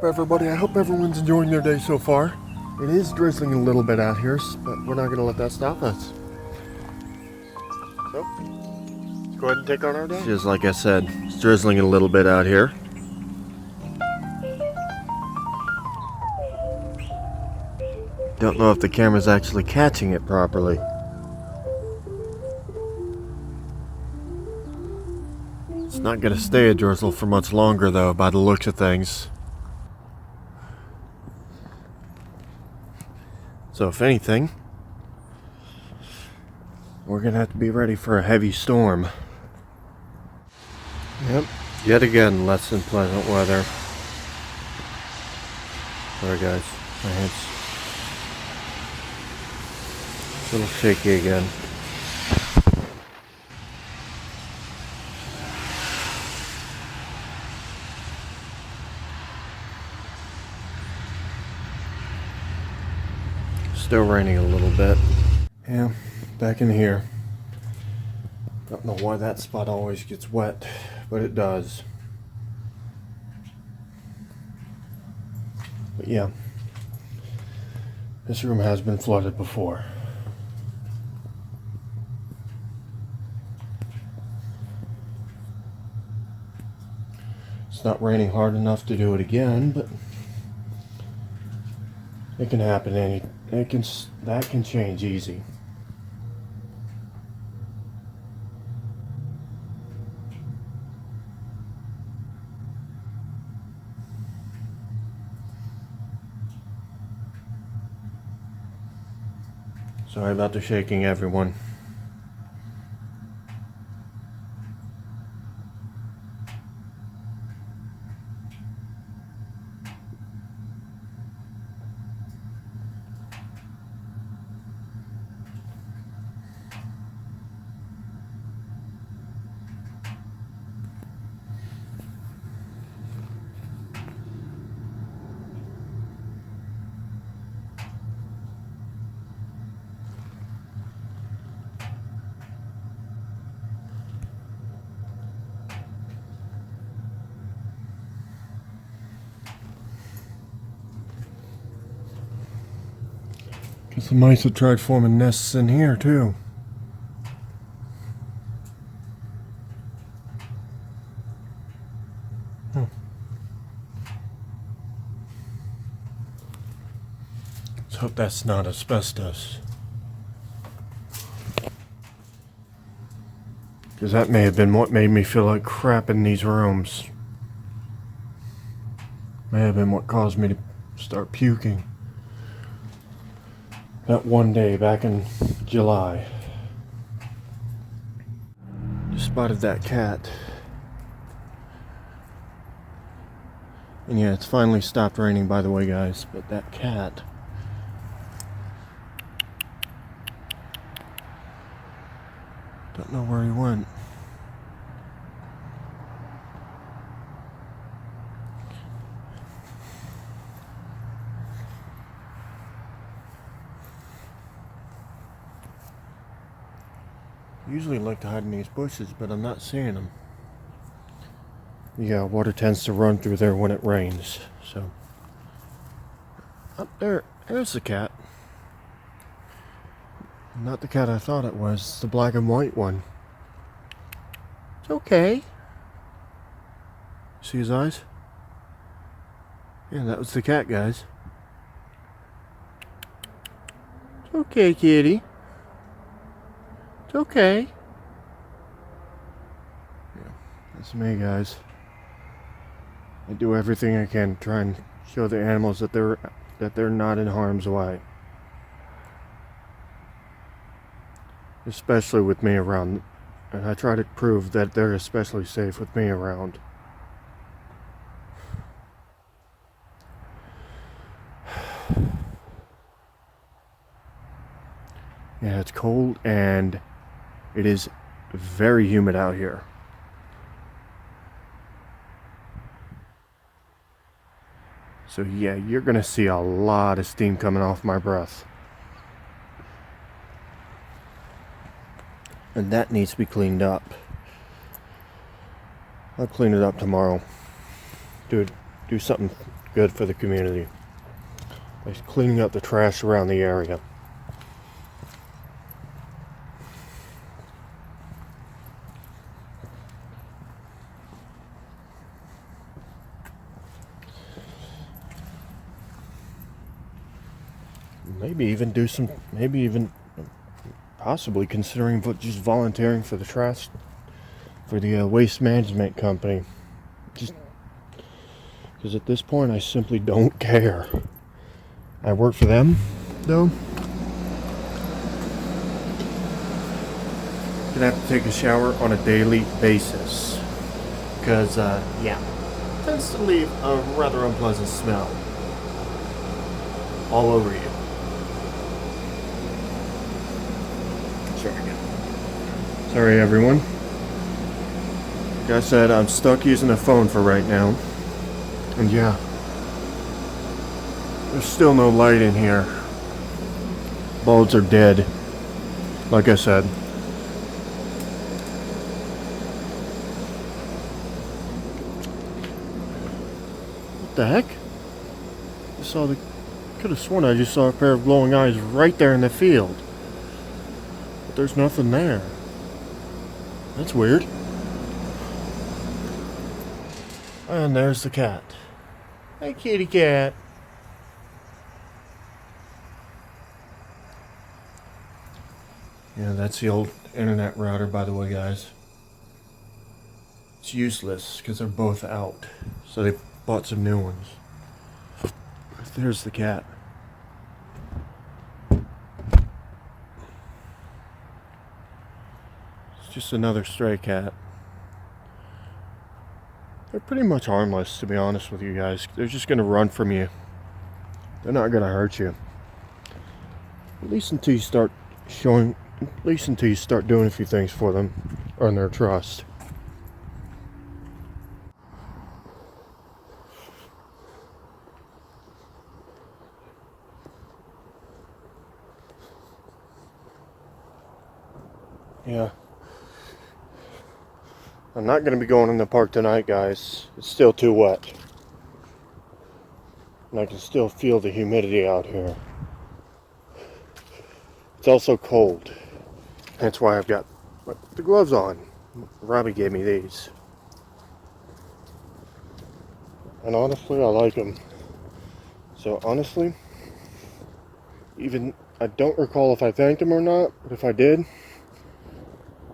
everybody? I hope everyone's enjoying their day so far. It is drizzling a little bit out here, but we're not going to let that stop us. So, let's go ahead and take on our day. Just like I said, it's drizzling a little bit out here. Don't know if the camera's actually catching it properly. It's not going to stay a drizzle for much longer though, by the looks of things. So if anything, we're going to have to be ready for a heavy storm. Yep, yet again, less than pleasant weather. Sorry guys, my hand's a little shaky again. Still raining a little bit. Yeah, back in here. Don't know why that spot always gets wet, but it does. But yeah, this room has been flooded before. It's not raining hard enough to do it again, but it can happen. That can change easy. Sorry about the shaking, everyone. Guess the mice have tried forming nests in here too. Let's hope that's not asbestos. Because that may have been what made me feel like crap in these rooms. May have been what caused me to start puking. That one day back in July. Just spotted that cat. And yeah, it's finally stopped raining, by the way, guys. But that cat... don't know where he went. Usually like to hide in these bushes, but I'm not seeing them. Yeah, water tends to run through there when it rains, so. Up there's the cat. Not the cat I thought it was, it's the black and white one. It's okay. See his eyes? Yeah, that was the cat, guys. It's okay, kitty. It's okay. Yeah, that's me, guys. I do everything I can to try and show the animals that they're not in harm's way. Especially with me around, and I try to prove that they're especially safe with me around. Yeah, it's cold and it is very humid out here. So yeah, you're gonna see a lot of steam coming off my breath. And that needs to be cleaned up. I'll clean it up tomorrow. Do something good for the community by cleaning up the trash around the area. Maybe even possibly considering just volunteering for the trash, for the waste management company. Just because at this point I simply don't care. I work for them, though. Gonna have to take a shower on a daily basis because, yeah, it tends to leave a rather unpleasant smell all over you. Sorry everyone. Like I said, I'm stuck using a phone for right now. And yeah, there's still no light in here. Bulbs are dead. Like I said. What the heck? Could have sworn I just saw a pair of glowing eyes right there in the field. But there's nothing there. That's weird. And there's the cat. Hey, kitty cat. Yeah, that's the old internet router, by the way, guys. It's useless because they're both out. So they bought some new ones. There's the cat. Just another stray cat. They're pretty much harmless, to be honest with you guys. They're just gonna run from you. They're not gonna hurt you. At least until you start doing a few things for them, earn their trust. Yeah. I'm not going to be going in the park tonight, guys. It's still too wet. And I can still feel the humidity out here. It's also cold. That's why I've got the gloves on. Robbie gave me these. And honestly, I like them. So honestly, even I don't recall if I thanked him or not, but if I did,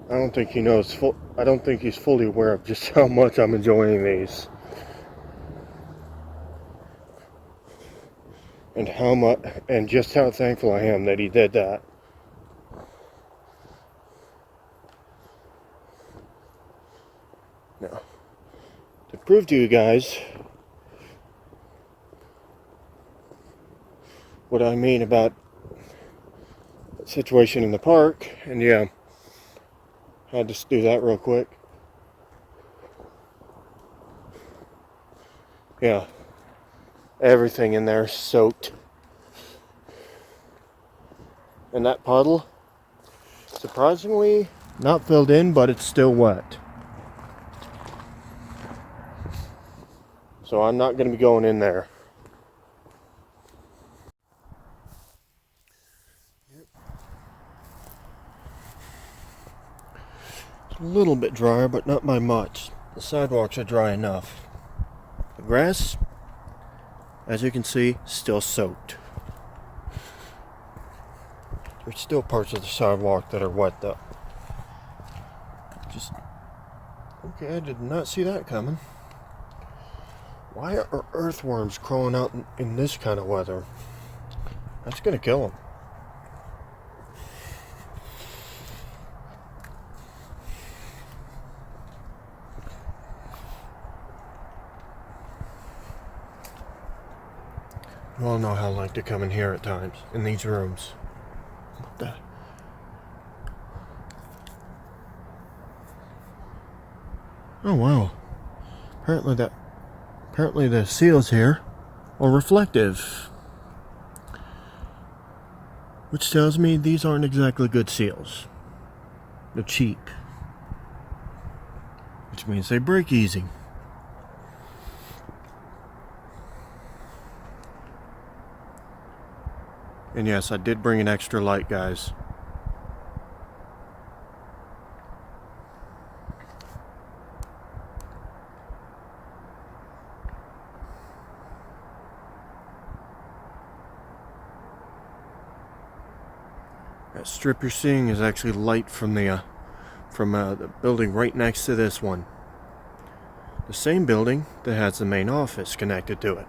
I don't think he knows. I don't think he's fully aware of just how much I'm enjoying these, and just how thankful I am that he did that. Now, to prove to you guys what I mean about the situation in the park, and yeah. I'll just do that real quick. Yeah. Everything in there is soaked. And that puddle, surprisingly, not filled in, but it's still wet. So I'm not going to be going in there. A little bit drier, but not by much. The sidewalks are dry enough. The grass, as you can see, still soaked. There's still parts of the sidewalk that are wet though. Okay, I did not see that coming. Why are earthworms crawling out in this kind of weather? That's gonna kill them. You all know how I like to come in here at times, in these rooms. What the? Oh wow. Apparently the seals here are reflective. Which tells me these aren't exactly good seals. They're cheap. Which means they break easy. And yes, I did bring an extra light, guys. That strip you're seeing is actually light from the building right next to this one. The same building that has the main office connected to it.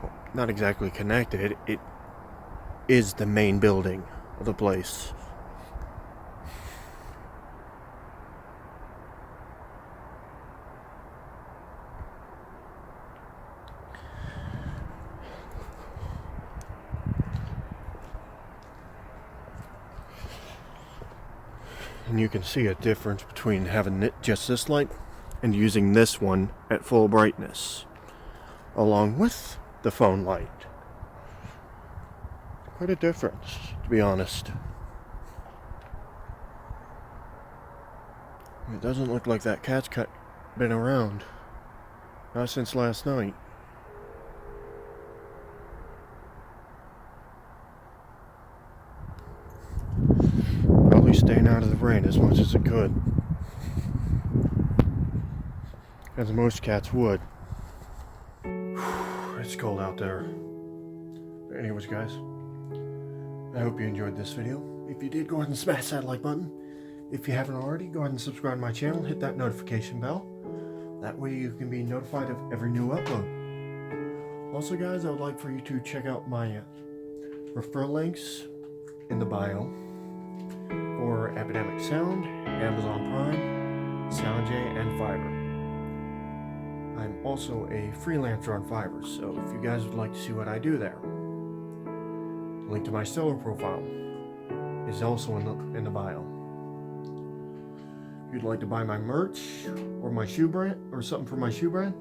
Well, not exactly connected, it is the main building of the place. And you can see a difference between having just this light and using this one at full brightness, along with the phone light. Quite a difference, to be honest. It doesn't look like that cat's been around. Not since last night. Probably staying out of the rain as much as it could. As most cats would. It's cold out there. Anyways, guys, I hope you enjoyed this video. If you did, go ahead and smash that like button. If you haven't already, go ahead and subscribe to my channel. Hit that notification bell. That way you can be notified of every new upload. Also, guys, I would like for you to check out my referral links in the bio for Epidemic Sound, Amazon Prime, SoundJ, and Fiverr. I'm also a freelancer on Fiverr, so if you guys would like to see what I do there, the link to my seller profile is also in the bio. If you'd like to buy my merch or my shoe brand or something for my shoe brand,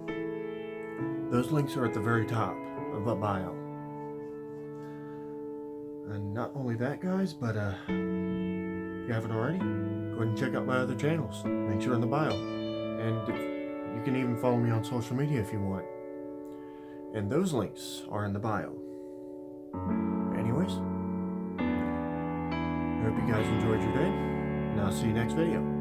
those links are at the very top of the bio. And not only that, guys, but if you haven't already, go ahead and check out my other channels. Links are in the bio. And you can even follow me on social media if you want. And those links are in the bio. Anyways, I hope you guys enjoyed your day, and I'll see you next video.